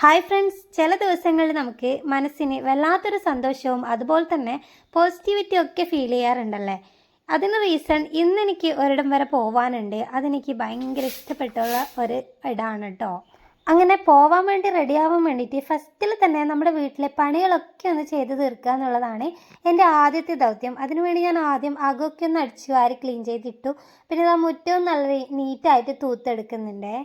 Hi friends, ചില ദിവസങ്ങളിൽ നമുക്ക് മനസ്സിന് വല്ലാത്തൊരു സന്തോഷവും അതുപോലെ തന്നെ പോസിറ്റിവിറ്റി ഒക്കെ ഫീൽ ചെയ്യാറുണ്ടല്ലേ. അതിന് റീസൺ ഇന്നെനിക്ക് ഒരിടം വരെ പോവാനുണ്ട്. അതെനിക്ക് ഭയങ്കര ഇഷ്ടപ്പെട്ടുള്ള ഒരു ഇടമാണ് കേട്ടോ. അങ്ങനെ പോവാൻ വേണ്ടി റെഡിയാവാൻ വേണ്ടിയിട്ട് ഫസ്റ്റിൽ തന്നെ നമ്മുടെ വീട്ടിലെ പണികളൊക്കെ ഒന്ന് ചെയ്ത് തീർക്കുക എന്നുള്ളതാണ് എൻ്റെ ആദ്യത്തെ ദൗത്യം. അതിനുവേണ്ടി ഞാൻ ആദ്യം അകമൊക്കെ ഒന്ന് അടിച്ചു വാരി ക്ലീൻ ചെയ്തിട്ടു. പിന്നെ ആ മുറ്റവും നല്ല നീറ്റായിട്ട് തൂത്തെടുക്കുന്നുണ്ടേ.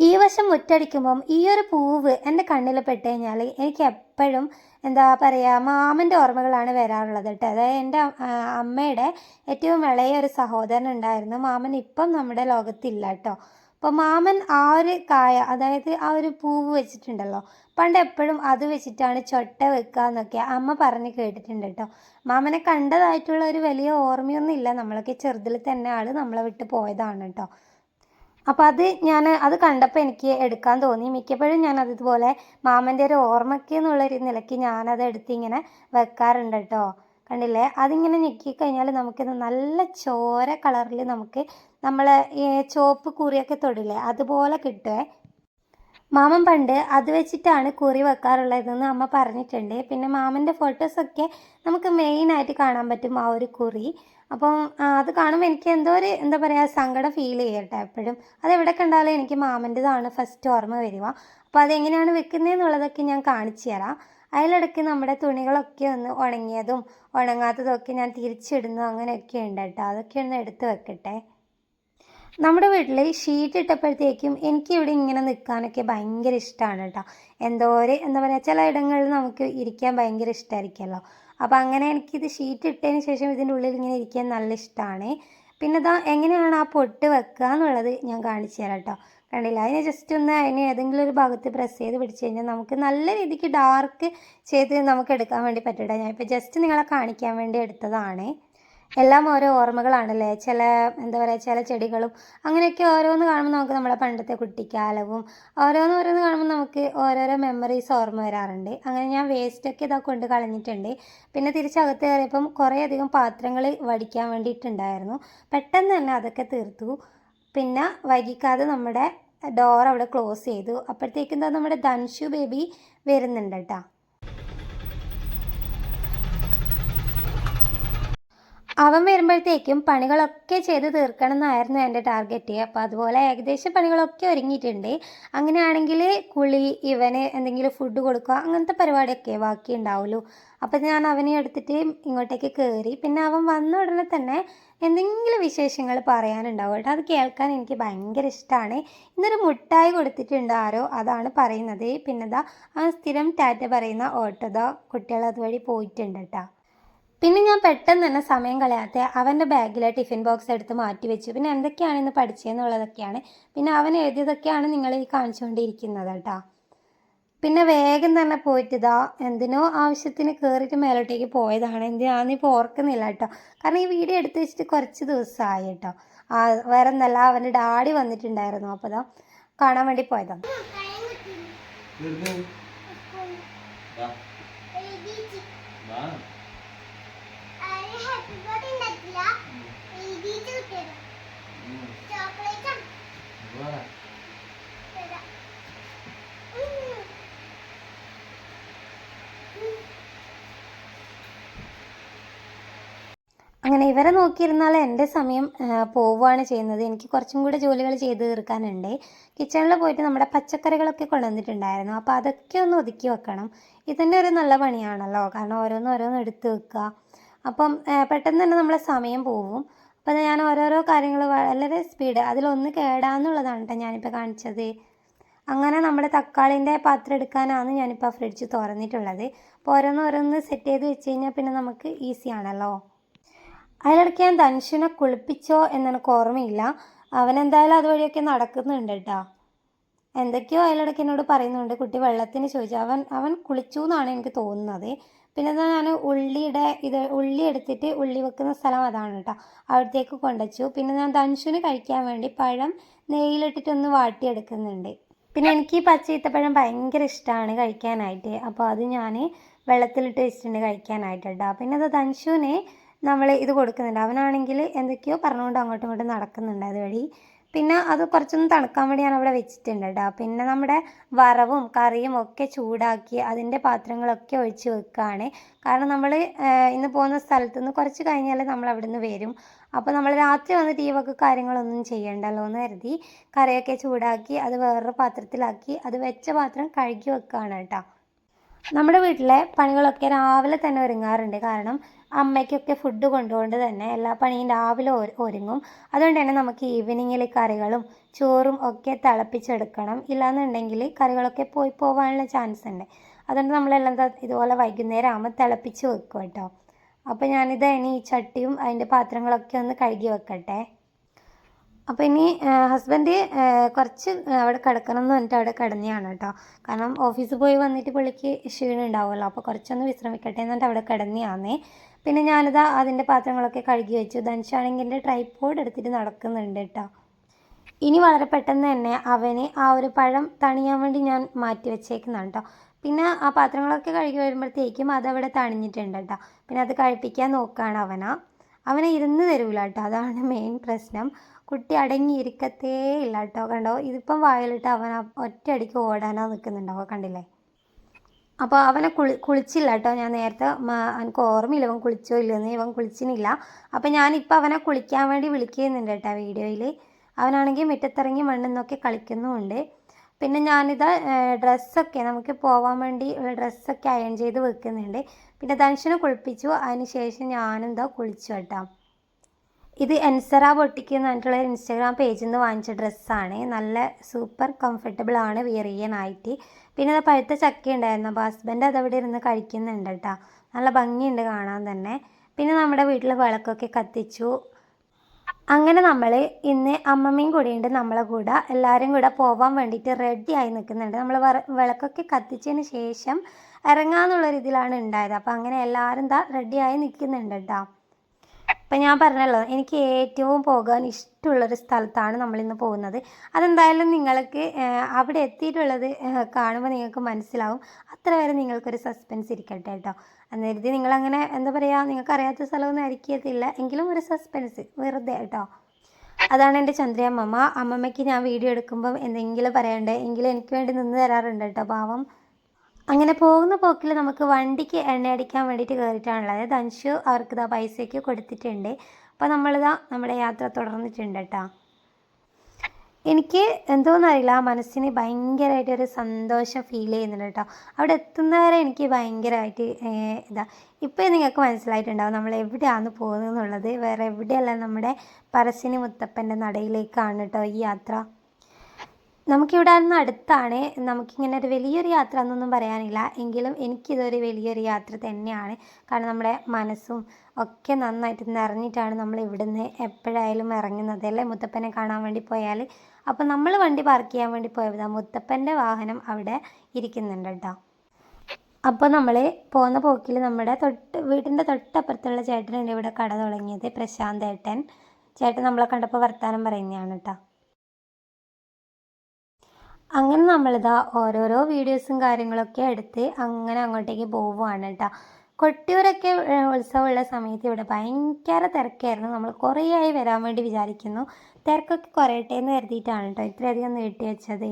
ഈ വശം മുറ്റടിക്കുമ്പം ഈ ഒരു പൂവ് എൻ്റെ കണ്ണിൽ പെട്ട് കഴിഞ്ഞാൽ എനിക്ക് എപ്പോഴും എന്താ പറയുക, മാമൻ്റെ ഓർമ്മകളാണ് വരാറുള്ളത് കേട്ടോ. അതായത് എൻ്റെ അമ്മയുടെ ഏറ്റവും ഇളയ ഒരു സഹോദരൻ ഉണ്ടായിരുന്നു. മാമൻ ഇപ്പം നമ്മുടെ ലോകത്തില്ല കേട്ടോ. അപ്പോൾ മാമൻ ആ ഒരു കായ, അതായത് ആ ഒരു പൂവ് വെച്ചിട്ടുണ്ടല്ലോ, പണ്ട് എപ്പോഴും അത് വെച്ചിട്ടാണ് ചൊട്ട വെക്കുക എന്നൊക്കെ അമ്മ പറഞ്ഞ് കേട്ടിട്ടുണ്ട് കേട്ടോ. മാമനെ കണ്ടതായിട്ടുള്ള ഒരു വലിയ ഓർമ്മയൊന്നും ഇല്ല. നമ്മളൊക്കെ ചെറുതിൽ തന്നെ ആൾ നമ്മളെ വിട്ട് പോയതാണ് കേട്ടോ. അപ്പോൾ അത് കണ്ടപ്പോൾ എനിക്ക് എടുക്കാൻ തോന്നി. മിക്കപ്പോഴും ഞാനത് ഇതുപോലെ മാമൻ്റെ ഒരു ഓർമ്മയ്ക്ക് എന്നുള്ളൊരു നിലയ്ക്ക് ഞാനത് എടുത്ത് ഇങ്ങനെ വെക്കാറുണ്ട് കേട്ടോ. കണ്ടില്ലേ, അതിങ്ങനെ ഞെക്കിക്കഴിഞ്ഞാൽ നമുക്കിത് നല്ല ചോര കളറിൽ നമുക്ക് നമ്മളെ ഈ ചുവപ്പ് കുറിയൊക്കെ തൊടില്ലേ, അതുപോലെ കിട്ടുമേ. മാമൻ പണ്ട് അത് വെച്ചിട്ടാണ് കുറി വെക്കാറുള്ളതെന്ന് അമ്മ പറഞ്ഞിട്ടുണ്ട്. പിന്നെ മാമൻ്റെ ഫോട്ടോസൊക്കെ നമുക്ക് മെയിനായിട്ട് കാണാൻ പറ്റും ആ ഒരു കുറി. അപ്പം അത് കാണുമ്പോൾ എനിക്ക് എന്തോ ഒരു എന്താ പറയുക, സങ്കടം ഫീൽ ചെയ്യട്ടെ എപ്പോഴും. അതെവിടെ കണ്ടാലും എനിക്ക് മാമൻ്റെതാണ് ഫസ്റ്റ് ഓർമ്മ വരിക. അപ്പോൾ അതെങ്ങനെയാണ് വെക്കുന്നതെന്നുള്ളതൊക്കെ ഞാൻ കാണിച്ചു തരാം. അതിലിടയ്ക്ക് നമ്മുടെ തുണികളൊക്കെ ഒന്ന് ഉണങ്ങിയതും ഉണങ്ങാത്തതും ഒക്കെ ഞാൻ തിരിച്ചിടുന്നു, അങ്ങനെയൊക്കെ ഉണ്ട് കേട്ടോ. അതൊക്കെ ഒന്ന് എടുത്ത് വെക്കട്ടെ. നമ്മുടെ വീട്ടിൽ ഷീറ്റ് ഇട്ടപ്പോഴത്തേക്കും എനിക്കിവിടെ ഇങ്ങനെ നിൽക്കാനൊക്കെ ഭയങ്കര ഇഷ്ടമാണ് കേട്ടോ. എന്താ പറയുക, ചില ഇടങ്ങളിൽ നമുക്ക് ഇരിക്കാൻ ഭയങ്കര ഇഷ്ടമായിരിക്കുമല്ലോ. അപ്പോൾ അങ്ങനെ എനിക്കിത് ഷീറ്റ് ഇട്ടതിന് ശേഷം ഇതിൻ്റെ ഉള്ളിൽ ഇങ്ങനെ ഇരിക്കാൻ നല്ല ഇഷ്ടമാണ്. പിന്നെ ഇതാ എങ്ങനെയാണ് ആ പൊട്ട് വെക്കുക എന്നുള്ളത് ഞാൻ കാണിച്ചു തരാം കേട്ടോ. കണ്ടില്ല, അതിനെ ജസ്റ്റ് ഒന്ന് അതിന് ഏതെങ്കിലും ഒരു ഭാഗത്ത് പ്രസ് ചെയ്ത് പിടിച്ച് കഴിഞ്ഞാൽ നമുക്ക് നല്ല രീതിക്ക് ഡാർക്ക് ചെയ്ത് നമുക്ക് എടുക്കാൻ വേണ്ടി പറ്റൂട്ടോ. ഞാനിപ്പോൾ ജസ്റ്റ് നിങ്ങളെ കാണിക്കാൻ വേണ്ടി എടുത്തതാണ്. എല്ലാം ഓരോ ഓർമ്മകളാണല്ലേ. എന്താ പറയുക, ചില ചെടികളും അങ്ങനെയൊക്കെ ഓരോന്ന് കാണുമ്പോൾ നമുക്ക് നമ്മളെ പണ്ടത്തെ കുട്ടിക്കാലവും ഓരോന്ന് കാണുമ്പോൾ നമുക്ക് ഓരോരോ മെമ്മറീസ് ഓർമ്മ വരാറുണ്ട്. അങ്ങനെ ഞാൻ വേസ്റ്റൊക്കെ ഇതാ കൊണ്ട് കളഞ്ഞിട്ടുണ്ട്. പിന്നെ തിരിച്ചകത്ത് കയറിയപ്പം കുറേയധികം പാത്രങ്ങൾ വടിക്കാൻ വേണ്ടിയിട്ടുണ്ടായിരുന്നു. പെട്ടെന്ന് തന്നെ അതൊക്കെ തീർത്തു. പിന്നെ വൈകിക്കാതെ നമ്മുടെ ഡോർ അവിടെ ക്ലോസ് ചെയ്തു. അപ്പോഴത്തേക്കും എന്താ നമ്മുടെ ധൻഷു ബേബി വരുന്നുണ്ട് കേട്ടോ. അവൻ വരുമ്പോഴത്തേക്കും പണികളൊക്കെ ചെയ്ത് തീർക്കണം എന്നായിരുന്നു എൻ്റെ ടാർഗറ്റ്. അപ്പോൾ അതുപോലെ ഏകദേശം പണികളൊക്കെ ഒരുങ്ങിയിട്ടുണ്ട്. അങ്ങനെയാണെങ്കിൽ കുളി, ഇവന് എന്തെങ്കിലും ഫുഡ് കൊടുക്കുക, അങ്ങനത്തെ പരിപാടിയൊക്കെ ബാക്കി ഉണ്ടാവുള്ളൂ. അപ്പോൾ ഞാൻ അവനെ എടുത്തിട്ട് ഇങ്ങോട്ടേക്ക് കയറി. പിന്നെ അവൻ വന്ന ഉടനെ തന്നെ എന്തെങ്കിലും വിശേഷങ്ങൾ പറയാനുണ്ടാവും കേട്ടോ. അത് കേൾക്കാൻ എനിക്ക് ഭയങ്കര ഇഷ്ടമാണ്. ഇന്നൊരു മുട്ടായി കൊടുത്തിട്ടുണ്ട് ആരോ, അതാണ് പറയുന്നത്. പിന്നെ ആ സ്ഥിരം ടാറ്റ പറയുന്ന ഓട്ടോ കുട്ടികൾ അതുവഴി പോയിട്ടുണ്ട് കേട്ടോ. പിന്നെ ഞാൻ പെട്ടെന്ന് തന്നെ സമയം കളയാതെ അവൻ്റെ ബാഗിലെ ടിഫിൻ ബോക്സ് എടുത്ത് മാറ്റി വെച്ചു. പിന്നെ എന്തൊക്കെയാണ് ഇന്ന് പഠിച്ചതെന്നുള്ളതൊക്കെയാണ്, പിന്നെ അവൻ എഴുതിയതൊക്കെയാണ് നിങ്ങൾ ഈ കാണിച്ചുകൊണ്ടിരിക്കുന്നത് കേട്ടോ. പിന്നെ വേഗം തന്നെ പോയിട്ട് എന്തിനോ ആവശ്യത്തിന് കയറിയിട്ട് മേലോട്ടേക്ക് പോയതാണ്. എന്തിനാണെന്നിപ്പോൾ ഓർക്കുന്നില്ല കേട്ടോ. കാരണം ഈ വീഡിയോ എടുത്ത് വെച്ചിട്ട് കുറച്ച് ദിവസമായി കേട്ടോ. വേറെ ഒന്നല്ല, അവൻ്റെ ഡാഡി വന്നിട്ടുണ്ടായിരുന്നു. അപ്പോൾ കാണാൻ വേണ്ടി പോയതാണ്. അങ്ങനെ ഇവരെ നോക്കിയിരുന്നാൽ എൻ്റെ സമയം പോവുകയാണ് ചെയ്യുന്നത്. എനിക്ക് കുറച്ചും കൂടെ ജോലികൾ ചെയ്ത് തീർക്കാനുണ്ട്. കിച്ചണിൽ പോയിട്ട് നമ്മുടെ പച്ചക്കറികളൊക്കെ കൊണ്ടുവന്നിട്ടുണ്ടായിരുന്നു. അപ്പോൾ അതൊക്കെ ഒന്ന് ഒതുക്കി വെക്കണം. ഇതന്നെ ഒരു നല്ല പണിയാണല്ലോ, കാരണം ഓരോന്ന് എടുത്ത് വെക്കുക. അപ്പം പെട്ടെന്ന് തന്നെ നമ്മളെ സമയം പോവും. അപ്പോൾ ഞാൻ ഓരോരോ കാര്യങ്ങൾ വളരെ സ്പീഡ്, അതിലൊന്ന് കേടാന്നുള്ളതാണ് കേട്ടോ ഞാനിപ്പോൾ കാണിച്ചത്. അങ്ങനെ നമ്മുടെ തക്കാളിൻ്റെ പാത്രം എടുക്കാനാണ് ഞാനിപ്പോൾ ഫ്രിഡ്ജ് തുറന്നിട്ടുള്ളത്. അപ്പോൾ ഓരോന്ന് സെറ്റ് ചെയ്ത് വെച്ച് കഴിഞ്ഞാൽ പിന്നെ നമുക്ക് ഈസി ആണല്ലോ. അതിലിടയ്ക്ക് ഞാൻ ധനുഷിനെ കുളിപ്പിച്ചോ എന്നെനിക്ക് ഓർമ്മയില്ല. അവനെന്തായാലും അതുവഴിയൊക്കെ നടക്കുന്നുണ്ട് കേട്ടോ. എന്തൊക്കെയോ അതിലിടയ്ക്ക് എന്നോട് പറയുന്നുണ്ട്. കുട്ടി വെള്ളത്തിന് ചോദിച്ചു. അവൻ കുളിച്ചു എന്നാണ് എനിക്ക് തോന്നുന്നത്. പിന്നെ ഞാൻ ഉള്ളി എടുത്തിട്ട് ഉള്ളി വെക്കുന്ന സ്ഥലം അതാണ് കേട്ടോ, അവിടത്തേക്ക് കൊണ്ടുവച്ചു. പിന്നെ ഞാൻ ധനുഷിന് കഴിക്കാൻ വേണ്ടി പഴം നെയ്യിലിട്ടിട്ടൊന്ന് വാട്ടിയെടുക്കുന്നുണ്ട്. പിന്നെ എനിക്ക് ഈ പച്ച ഈത്തപ്പഴം ഭയങ്കര ഇഷ്ടമാണ് കഴിക്കാനായിട്ട്. അപ്പോൾ അത് ഞാൻ വെള്ളത്തിലിട്ട് വെച്ചിട്ടുണ്ട് കഴിക്കാനായിട്ട് കേട്ടോ. പിന്നെ അത് ധനുഷുവിന് നമ്മൾ ഇത് കൊടുക്കുന്നുണ്ട്. അവനാണെങ്കിൽ എന്തൊക്കെയോ പറഞ്ഞുകൊണ്ട് അങ്ങോട്ടും ഇങ്ങോട്ടും നടക്കുന്നുണ്ട് അതുവഴി. പിന്നെ അത് കുറച്ചൊന്ന് തണുക്കാൻ വേണ്ടി ഞാൻ അവിടെ വെച്ചിട്ടുണ്ട് കേട്ടോ. പിന്നെ നമ്മുടെ വറവും കറിയും ഒക്കെ ചൂടാക്കി അതിൻ്റെ പാത്രങ്ങളൊക്കെ ഒഴിച്ച് വെക്കുകയാണ്. കാരണം നമ്മൾ ഇന്ന് പോകുന്ന സ്ഥലത്ത് നിന്ന് കുറച്ച് കഴിഞ്ഞാൽ നമ്മൾ അവിടെ നിന്ന് വരും. അപ്പോൾ നമ്മൾ രാത്രി വന്നിട്ട് ഈ വക കാര്യങ്ങളൊന്നും ചെയ്യണ്ടല്ലോ എന്ന് കരുതി കറിയൊക്കെ ചൂടാക്കി അത് വേറൊരു പാത്രത്തിലാക്കി അത് വെച്ച പാത്രം കഴുകി വെക്കുകയാണ് കേട്ടോ. നമ്മുടെ വീട്ടിലെ പണികളൊക്കെ രാവിലെ തന്നെ ഒരുങ്ങാറുണ്ട്. കാരണം അമ്മയ്ക്കൊക്കെ ഫുഡ് കൊണ്ടുകൊണ്ട് തന്നെ എല്ലാ പണിയും രാവിലെ ഒരുങ്ങും. അതുകൊണ്ട് തന്നെ നമുക്ക് ഈവനിങ്ങിൽ കറികളും ചോറും ഒക്കെ തിളപ്പിച്ചെടുക്കണം. ഇല്ലാന്നുണ്ടെങ്കിൽ കറികളൊക്കെ പോകാനുള്ള ചാൻസ് ഉണ്ട്. അതുകൊണ്ട് നമ്മളെല്ലാം ഇതുപോലെ വൈകുന്നേരം ആകുമ്പോൾ തിളപ്പിച്ച് വെക്കും കേട്ടോ. അപ്പോൾ ഞാനിത് ഇനി ഈ ചട്ടിയും അതിൻ്റെ പാത്രങ്ങളൊക്കെ ഒന്ന് കഴുകി വെക്കട്ടെ. അപ്പോൾ ഇനി ഹസ്ബൻഡ് കുറച്ച് അവിടെ കിടക്കണം എന്ന് പറഞ്ഞിട്ട് അവിടെ കിടന്നെയാണ് കേട്ടോ. കാരണം ഓഫീസിൽ പോയി വന്നിട്ട് പുള്ളിക്ക് ക്ഷീണം ഉണ്ടാവുമല്ലോ. അപ്പോൾ കുറച്ചൊന്ന് വിശ്രമിക്കട്ടെ എന്നിട്ട് അവിടെ കിടന്നെയാന്നേ. പിന്നെ ഞാനിതാ അതിൻ്റെ പാത്രങ്ങളൊക്കെ കഴുകി വെച്ചു. ധനുഷാണെങ്കിൽ എൻ്റെ ട്രൈപോഡ് എടുത്തിട്ട് നടക്കുന്നുണ്ട് കേട്ടോ. ഇനി വളരെ പെട്ടെന്ന് തന്നെ അവന് ആ ഒരു പഴം തണിയാൻ വേണ്ടി ഞാൻ മാറ്റി വെച്ചേക്കുന്നതാണ് കേട്ടോ. പിന്നെ ആ പാത്രങ്ങളൊക്കെ കഴുകി വരുമ്പോഴത്തേക്കും അതവിടെ തണിഞ്ഞിട്ടുണ്ട് കേട്ടോ. പിന്നെ അത് കഴിപ്പിക്കാൻ നോക്കുകയാണ് അവനെ ഇരുന്ന് തരൂല കേട്ടോ. അതാണ് മെയിൻ പ്രശ്നം. കുട്ടി അടങ്ങിയിരിക്കത്തേ ഇല്ല കേട്ടോ. കണ്ടോ, ഇതിപ്പം വായിലിട്ട് അവൻ ഒറ്റയടിക്ക് ഓടാനാ നിൽക്കുന്നുണ്ടാവോ, കണ്ടില്ലേ? അപ്പോൾ അവനെ കുളിച്ചില്ല കേട്ടോ. ഞാൻ നേരത്തെ എനിക്ക് ഓർമ്മയില്ല ഇവൻ കുളിച്ചോ ഇല്ലെന്ന്. ഇവൻ കുളിച്ചിനില്ല. അപ്പോൾ ഞാനിപ്പോൾ അവനെ കുളിക്കാൻ വേണ്ടി വിളിക്കുന്നുണ്ട് കേട്ടോ വീഡിയോയിൽ. അവനാണെങ്കിൽ മുറ്റത്തിറങ്ങി മണ്ണിന്നൊക്കെ കളിക്കുന്നുമുണ്ട്. പിന്നെ ഞാനിത് ഡ്രസ്സൊക്കെ നമുക്ക് പോകാൻ വേണ്ടി ഉള്ള ഡ്രസ്സൊക്കെ അയൺ ചെയ്ത് വെക്കുന്നുണ്ട്. പിന്നെ ധനുഷിനെ കുളിപ്പിച്ചു. അതിന് ശേഷം ഞാനും ഇതാ കുളിച്ചു കേട്ടോ. ഇത് എൻസറ ബൊട്ടിക്ക് എന്ന് പറഞ്ഞിട്ടുള്ള ഇൻസ്റ്റാഗ്രാം പേജിൽ നിന്ന് വാങ്ങിച്ച ഡ്രസ്സാണ്. നല്ല സൂപ്പർ കംഫർട്ടബിൾ ആണ് വിയർ ചെയ്യാനായിട്ട്. പിന്നെ അത് പഴുത്ത ചക്ക ഉണ്ടായിരുന്നു. അപ്പോൾ ഹസ്ബൻഡ് അതവിടെ ഇരുന്ന് കഴിക്കുന്നുണ്ട് കേട്ടോ. നല്ല ഭംഗിയുണ്ട് കാണാൻ തന്നെ. പിന്നെ നമ്മുടെ വീട്ടിൽ വിളക്കൊക്കെ കത്തിച്ചു. അങ്ങനെ നമ്മൾ ഇന്ന് അമ്മമ്മയും കൂടിയുണ്ട് നമ്മളെ കൂടെ. എല്ലാവരും കൂടെ പോകാൻ വേണ്ടിയിട്ട് റെഡി ആയി നിൽക്കുന്നുണ്ട്. നമ്മൾ വിളക്കൊക്കെ കത്തിച്ചതിന് ശേഷം ഇറങ്ങാമെന്നുള്ള രീതിയിലാണ് ഉണ്ടായത്. അപ്പോൾ അങ്ങനെ എല്ലാവരും റെഡിയായി നിൽക്കുന്നുണ്ട് കേട്ടോ. അപ്പം ഞാൻ പറഞ്ഞല്ലോ, എനിക്ക് ഏറ്റവും പോകാൻ ഇഷ്ടമുള്ളൊരു സ്ഥലത്താണ് നമ്മളിന്ന് പോകുന്നത്. അതെന്തായാലും നിങ്ങൾക്ക് അവിടെ എത്തിയിട്ടുള്ളത് കാണുമ്പോൾ നിങ്ങൾക്ക് മനസ്സിലാവും. അത്ര വരെ നിങ്ങൾക്കൊരു സസ്പെൻസ് ഇരിക്കട്ടെ കേട്ടോ. അന്നേരത്തെ നിങ്ങളങ്ങനെ എന്താ പറയുക, നിങ്ങൾക്ക് അറിയാത്ത സ്ഥലമൊന്നും ആയിരിക്കത്തില്ല, എങ്കിലും ഒരു സസ്പെൻസ് വെറുതെ കേട്ടോ. അതാണ് എൻ്റെ ചന്ദ്രയമ്മ. അമ്മമ്മയ്ക്ക് ഞാൻ വീഡിയോ എടുക്കുമ്പം എന്തെങ്കിലും പറയണ്ടേ എങ്കിലും എനിക്ക് വേണ്ടി നിന്ന് തരാറുണ്ട് കേട്ടോ പാവം. അങ്ങനെ പോകുന്ന പോക്കിൽ നമുക്ക് വണ്ടിക്ക് എണ്ണ അടിക്കാൻ വേണ്ടിയിട്ട് കയറിയിട്ടാണുള്ളത്. ധനുഷു അവർക്ക് പൈസയ്ക്ക് കൊടുത്തിട്ടുണ്ട്. അപ്പോൾ നമ്മുടെ യാത്ര തുടർന്നിട്ടുണ്ട് കേട്ടോ. എനിക്ക് എന്തോന്നറിയില്ല, മനസ്സിന് ഭയങ്കരമായിട്ടൊരു സന്തോഷം ഫീൽ ചെയ്യുന്നുണ്ട് കേട്ടോ. അവിടെ എത്തുന്നവരെ എനിക്ക് ഭയങ്കരമായിട്ട് ഇപ്പോൾ നിങ്ങൾക്ക് മനസ്സിലായിട്ടുണ്ടാവും നമ്മൾ എവിടെയാണ് പോകുന്നത് എന്നുള്ളത്. വേറെ എവിടെയല്ല, നമ്മുടെ പറശ്ശിനി മുത്തപ്പൻ്റെ നടയിലേക്കാണ് കേട്ടോ ഈ യാത്ര. നമുക്കിവിടെ നിന്ന് അടുത്താണ്. നമുക്കിങ്ങനെ ഒരു വലിയൊരു യാത്ര എന്നൊന്നും പറയാനില്ല, എങ്കിലും എനിക്കിതൊരു വലിയൊരു യാത്ര തന്നെയാണ്. കാരണം നമ്മുടെ മനസ്സും ഒക്കെ നന്നായിട്ട് നിറഞ്ഞിട്ടാണ് നമ്മൾ ഇവിടുന്ന് എപ്പോഴായാലും ഇറങ്ങുന്നത് അല്ലേ, മുത്തപ്പനെ കാണാൻ വേണ്ടി പോയാൽ. അപ്പോൾ നമ്മൾ വണ്ടി പാർക്ക് ചെയ്യാൻ വേണ്ടി പോയതാണ്. മുത്തപ്പൻ്റെ വാഹനം അവിടെ ഇരിക്കുന്നുണ്ട് കേട്ടോ. അപ്പോൾ നമ്മൾ പോകുന്ന പോക്കിൽ നമ്മുടെ വീട്ടിൻ്റെ തൊട്ടപ്പുറത്തുള്ള ചേട്ടനുണ്ട് ഇവിടെ കട തുടങ്ങിയത്, പ്രശാന്ത് ചേട്ടൻ നമ്മളെ കണ്ടപ്പോൾ വർത്താനം പറയുന്നതാണ് കേട്ടോ. അങ്ങനെ നമ്മളിതാ ഓരോരോ വീഡിയോസും കാര്യങ്ങളൊക്കെ എടുത്ത് അങ്ങനെ അങ്ങോട്ടേക്ക് പോവുകയാണ് കേട്ടോ. കൊട്ടിയൂരൊക്കെ ഉത്സവമുള്ള സമയത്ത് ഇവിടെ ഭയങ്കര തിരക്കായിരുന്നു. നമ്മൾ കുറേ ആയി വരാൻ വേണ്ടി വിചാരിക്കുന്നു. തിരക്കൊക്കെ കുറയട്ടെ എന്ന് കരുതിയിട്ടാണ് കേട്ടോ ഇത്രയധികം നീട്ടി വെച്ചത്.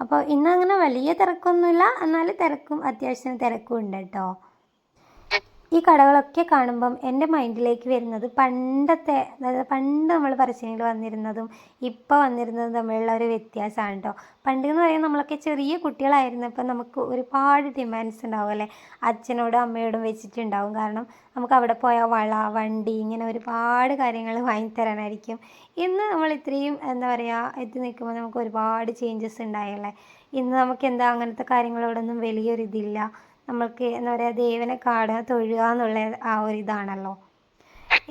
അപ്പോൾ ഇന്നങ്ങനെ വലിയ തിരക്കൊന്നുമില്ല, എന്നാലും അത്യാവശ്യം തിരക്കും ഉണ്ട് കേട്ടോ. ഈ കടകളൊക്കെ കാണുമ്പം എൻ്റെ മൈൻഡിലേക്ക് വരുന്നത് പണ്ടത്തെ, അതായത് പണ്ട് നമ്മൾ പറശ്ശിനിയിൽ വന്നിരുന്നതും ഇപ്പോൾ വന്നിരുന്നതും തമ്മിലുള്ള ഒരു വ്യത്യാസമാണ് കേട്ടോ. പണ്ട് എന്ന് പറയുമ്പോൾ നമ്മളൊക്കെ ചെറിയ കുട്ടികളായിരുന്നപ്പോൾ നമുക്ക് ഒരുപാട് ഡിമാൻഡ്സ് ഉണ്ടാവും അല്ലേ, അച്ഛനോടും അമ്മയോടും വെച്ചിട്ടുണ്ടാവും. കാരണം നമുക്ക് അവിടെ പോയാൽ വണ്ടി ഇങ്ങനെ ഒരുപാട് കാര്യങ്ങൾ വാങ്ങിത്തരാനായിരിക്കും. ഇന്ന് നമ്മൾ ഇത്രയും എന്താ പറയുക എത്തി നിൽക്കുമ്പോൾ നമുക്ക് ഒരുപാട് ചേഞ്ചസ് ഉണ്ടായല്ലേ. ഇന്ന് നമുക്ക് അങ്ങനത്തെ കാര്യങ്ങളോടൊന്നും വലിയൊരിതില്ല. നമുക്ക് എന്താ പറയുക, ദേവനെ കാണുക തൊഴുക എന്നുള്ള ആ ഒരു ഇതാണല്ലോ.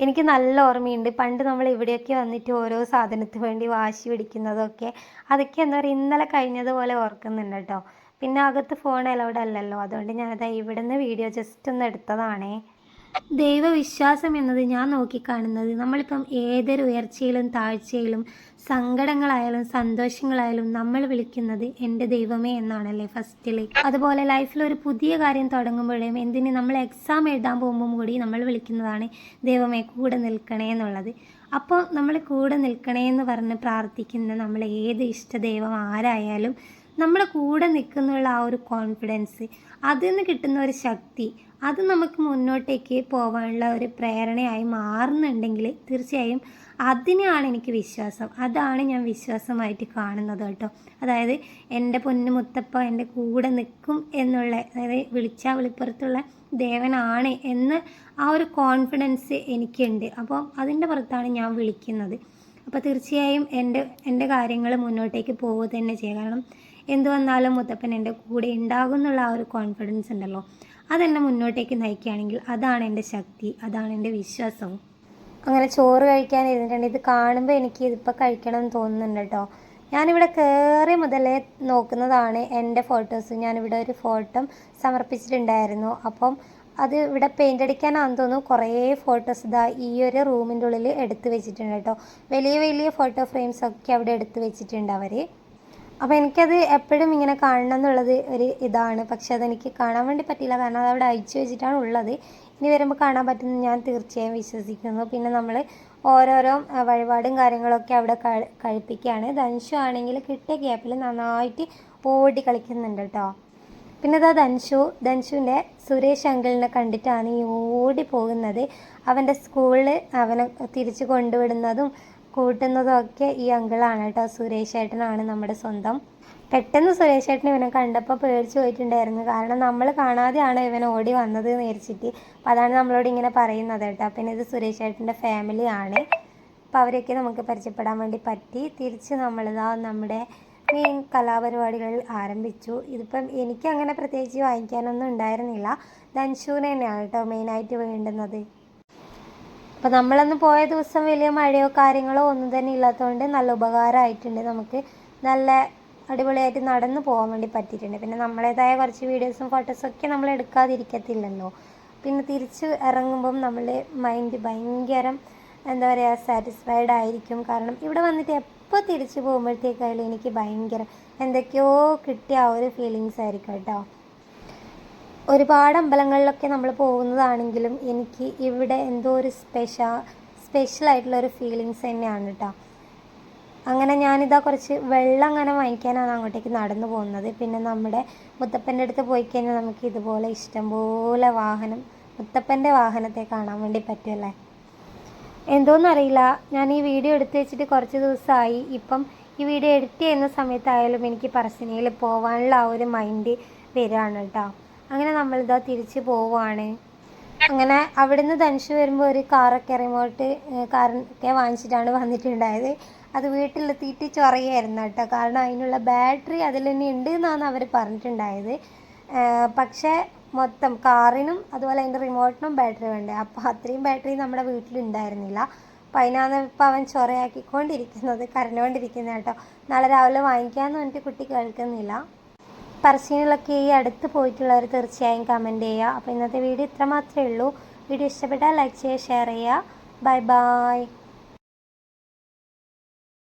എനിക്ക് നല്ല ഓർമ്മയുണ്ട് പണ്ട് നമ്മൾ ഇവിടെയൊക്കെ വന്നിട്ട് ഓരോ സാധനത്തിന് വേണ്ടി വാശി പിടിക്കുന്നതൊക്കെ. അതൊക്കെ എന്താ പറയുക ഇന്നലെ കഴിഞ്ഞതുപോലെ ഓർക്കുന്നുണ്ട് കേട്ടോ. പിന്നെ അകത്ത് ഫോൺ അലൗഡ് അല്ലല്ലോ, അതുകൊണ്ട് ഞാനത് ഇവിടെ നിന്ന് വീഡിയോ ജസ്റ്റ് ഒന്ന് എടുത്തതാണേ. ദൈവവിശ്വാസം എന്നത് ഞാൻ നോക്കിക്കാണുന്നത്, നമ്മളിപ്പം ഏതൊരു ഉയർച്ചയിലും താഴ്ചയിലും സങ്കടങ്ങളായാലും സന്തോഷങ്ങളായാലും നമ്മൾ വിളിക്കുന്നത് എൻ്റെ ദൈവമേ എന്നാണല്ലേ ഫസ്റ്റിൽ. അതുപോലെ ലൈഫിൽ ഒരു പുതിയ കാര്യം തുടങ്ങുമ്പോഴും എന്തിന് നമ്മൾ എക്സാം എഴുതാൻ പോകുമ്പോൾ കൂടി നമ്മൾ വിളിക്കുന്നതാണ് ദൈവമേ കൂടെ നിൽക്കണേ എന്നുള്ളത്. അപ്പോൾ നമ്മൾ കൂടെ നിൽക്കണേ എന്ന് പറഞ്ഞ് പ്രാർത്ഥിക്കുന്ന നമ്മൾ ഏത് ഇഷ്ടദൈവം ആരായാലും നമ്മളെ കൂടെ നിൽക്കുന്നുള്ള ആ ഒരു കോൺഫിഡൻസ്, അതിൽ നിന്ന് കിട്ടുന്ന ഒരു ശക്തി, അത് നമുക്ക് മുന്നോട്ടേക്ക് പോകാനുള്ള ഒരു പ്രേരണയായി മാറുന്നുണ്ടെങ്കിൽ തീർച്ചയായും അതിനെയാണ് എനിക്ക് വിശ്വാസം. അതാണ് ഞാൻ വിശ്വാസമായിട്ട് കാണുന്നത് കേട്ടോ. അതായത് എൻ്റെ പൊന്നു മുത്തപ്പ എൻ്റെ കൂടെ നിൽക്കും എന്നുള്ള, അതായത് വിളിച്ചാൽ വിളിപ്പുറത്തുള്ള ദേവനാണ് എന്ന് ആ ഒരു കോൺഫിഡൻസ് എനിക്കുണ്ട്. അപ്പോൾ അതിൻ്റെ പുറത്താണ് ഞാൻ വിളിക്കുന്നത്. അപ്പോൾ തീർച്ചയായും എൻ്റെ കാര്യങ്ങൾ മുന്നോട്ടേക്ക് പോവുക തന്നെ ചെയ്യുക. കാരണം എന്തു വന്നാലും മുത്തപ്പൻ എൻ്റെ കൂടെ ഉണ്ടാകും എന്നുള്ള ആ ഒരു കോൺഫിഡൻസ് ഉണ്ടല്ലോ, അതെന്നെ മുന്നോട്ടേക്ക് നയിക്കുകയാണെങ്കിൽ അതാണ് എൻ്റെ ശക്തി, അതാണ് എൻ്റെ വിശ്വാസവും. അങ്ങനെ ചോറ് കഴിക്കാൻ ഇരുന്നിട്ടുണ്ട്. ഇത് കാണുമ്പോൾ എനിക്ക് ഇതിപ്പോൾ കഴിക്കണം എന്ന് തോന്നുന്നുണ്ട് കേട്ടോ. ഞാനിവിടെ കയറി മുതലേ നോക്കുന്നതാണ് എൻ്റെ ഫോട്ടോസ്. ഞാനിവിടെ ഒരു ഫോട്ടോ സമർപ്പിച്ചിട്ടുണ്ടായിരുന്നു. അപ്പം അത് ഇവിടെ പെയിൻ്റ് അടിക്കാനാണെന്ന് തോന്നുന്നു കുറേ ഫോട്ടോസ് ഇതാ ഈ ഒരു റൂമിൻ്റെ ഉള്ളിൽ എടുത്ത് വെച്ചിട്ടുണ്ട് കേട്ടോ. വലിയ വലിയ ഫോട്ടോ ഫ്രെയിംസൊക്കെ അവിടെ എടുത്ത് വെച്ചിട്ടുണ്ട് അവർ. അപ്പോൾ എനിക്കത് എപ്പോഴും ഇങ്ങനെ കാണണം എന്നുള്ളത് ഒരു ഇതാണ്. പക്ഷെ അതെനിക്ക് കാണാൻ വേണ്ടി പറ്റില്ല, കാരണം അതവിടെ അയച്ചു വെച്ചിട്ടാണ് ഉള്ളത്. ഇനി വരുമ്പോൾ കാണാൻ പറ്റുമെന്ന് ഞാൻ തീർച്ചയായും വിശ്വസിക്കുന്നു. പിന്നെ നമ്മൾ ഓരോരോ വഴിപാടും കാര്യങ്ങളൊക്കെ അവിടെ കഴിപ്പിക്കുകയാണ്. ധനുഷു ആണെങ്കിൽ കിട്ടിയ ഗ്യാപ്പിൽ നന്നായിട്ട് ഓടി കളിക്കുന്നുണ്ട് കേട്ടോ. പിന്നെ ഇതാ ധനുഷുവിൻ്റെ സുരേഷ് അങ്കിളിനെ കണ്ടിട്ടാണ് ഈ ഓടി പോകുന്നത്. അവൻ്റെ സ്കൂളിൽ അവനെ തിരിച്ച് കൊണ്ടുവിടുന്നതും കൂട്ടുന്നതും ഒക്കെ ഈ അങ്കിളാണ് കേട്ടോ. സുരേഷ് ഏട്ടനാണ് നമ്മുടെ സ്വന്തം. പെട്ടെന്ന് സുരേഷ് ഏട്ടൻ ഇവനെ കണ്ടപ്പോൾ പേടിച്ച് പോയിട്ടുണ്ടായിരുന്നു. കാരണം നമ്മൾ കാണാതെയാണ് ഇവൻ ഓടി വന്നത് എന്ന് വിചാരിച്ചിട്ട്. അപ്പോൾ അതാണ് നമ്മളോട് ഇങ്ങനെ പറയുന്നത് കേട്ടോ. പിന്നെ ഇത് സുരേഷ് ഏട്ടൻ്റെ ഫാമിലിയാണ്. അപ്പോൾ അവരെയൊക്കെ നമുക്ക് പരിചയപ്പെടാൻ വേണ്ടി പറ്റി. തിരിച്ച് നമ്മളിതാ നമ്മുടെ മെയിൻ കലാപരിപാടികൾ ആരംഭിച്ചു. ഇതിപ്പം എനിക്കങ്ങനെ പ്രത്യേകിച്ച് വാങ്ങിക്കാനൊന്നും ഉണ്ടായിരുന്നില്ല. ധനുഷുവിന് തന്നെയാണ് കേട്ടോ മെയിനായിട്ട് വേണ്ടുന്നത്. അപ്പോൾ നമ്മളന്ന് പോയ ദിവസം വലിയ മഴയോ കാര്യങ്ങളോ ഒന്നും തന്നെ ഇല്ലാത്തതുകൊണ്ട് നല്ല ഉപകാരമായിട്ടുണ്ട്. നമുക്ക് നല്ല അടിപൊളിയായിട്ട് നടന്നു പോകാൻ വേണ്ടി പറ്റിയിട്ടുണ്ട്. പിന്നെ നമ്മളേതായ കുറച്ച് വീഡിയോസും ഫോട്ടോസൊക്കെ നമ്മൾ എടുക്കാതിരിക്കത്തില്ലല്ലോ. പിന്നെ തിരിച്ച് ഇറങ്ങുമ്പം നമ്മൾ മൈൻഡ് ഭയങ്കര എന്താ പറയുക സാറ്റിസ്ഫൈഡ് ആയിരിക്കും. കാരണം ഇവിടെ വന്നിട്ട് എപ്പോൾ തിരിച്ച് പോകുമ്പോഴത്തേക്കായാലും എനിക്ക് ഭയങ്കര എന്തൊക്കെയോ കിട്ടിയ ആ ഒരു ഫീലിങ്സ് ആയിരിക്കും കേട്ടോ. ഒരുപാട് അമ്പലങ്ങളിലൊക്കെ നമ്മൾ പോകുന്നതാണെങ്കിലും എനിക്ക് ഇവിടെ എന്തോ ഒരു സ്പെഷ്യലായിട്ടുള്ളൊരു ഫീലിങ്സ് തന്നെയാണ് കേട്ടോ. അങ്ങനെ ഞാനിതാ കുറച്ച് വെള്ളം അങ്ങനെ വാങ്ങിക്കാനാണ് അങ്ങോട്ടേക്ക് നടന്നു പോകുന്നത്. പിന്നെ നമ്മുടെ മുത്തപ്പൻ്റെ അടുത്ത് പോയി കഴിഞ്ഞാൽ നമുക്ക് ഇതുപോലെ ഇഷ്ടംപോലെ മുത്തപ്പൻ്റെ വാഹനത്തെ കാണാൻ വേണ്ടി പറ്റുമല്ലേ. എന്തോന്നറിയില്ല, ഞാൻ ഈ വീഡിയോ എടുത്ത് വെച്ചിട്ട് കുറച്ച് ദിവസമായി. ഇപ്പം ഈ വീഡിയോ എഡിറ്റ് ചെയ്യുന്ന സമയത്തായാലും എനിക്ക് പറശ്ശിനിയിൽ പോകാനുള്ള ആ ഒരു മൈൻഡ് വരികയാണ് കേട്ടോ. അങ്ങനെ നമ്മളിതാ തിരിച്ച് പോവുകയാണ്. അങ്ങനെ അവിടുന്ന് ധനുഷ് വരുമ്പോൾ ഒരു കാറൊക്കെ വാങ്ങിച്ചിട്ടാണ് വന്നിട്ടുണ്ടായത്. അത് വീട്ടിലെത്തിയിട്ട് ചൊറയായിരുന്നു കേട്ടോ. കാരണം അതിനുള്ള ബാറ്ററി അതിൽ തന്നെ ഉണ്ട് എന്നാണ് അവർ പറഞ്ഞിട്ടുണ്ടായത്. പക്ഷേ മൊത്തം കാറിനും അതുപോലെ അതിൻ്റെ റിമോട്ടിനും ബാറ്ററി വേണ്ടേ. അപ്പോൾ അത്രയും ബാറ്ററി നമ്മുടെ വീട്ടിലുണ്ടായിരുന്നില്ല. അപ്പോൾ അതിനാണ് ഇപ്പോൾ അവൻ ചൊറയാക്കിക്കൊണ്ടിരിക്കുന്നത്, കരഞ്ഞുകൊണ്ടിരിക്കുന്നത് കേട്ടോ. നാളെ രാവിലെ വാങ്ങിക്കാമെന്ന് പറഞ്ഞിട്ട് കുട്ടി കേൾക്കുന്നില്ല. പറശ്ശിനിയിലൊക്കെ ഈ അടുത്ത് പോയിട്ടുള്ളവർ തീർച്ചയായും കമൻറ്റ് ചെയ്യുക. അപ്പോൾ ഇന്നത്തെ വീഡിയോ ഇത്ര മാത്രമേ ഉള്ളൂ. വീഡിയോ ഇഷ്ടപ്പെട്ടാൽ ലൈക്ക് ചെയ്യുക, ഷെയർ ചെയ്യുക. Bye bye.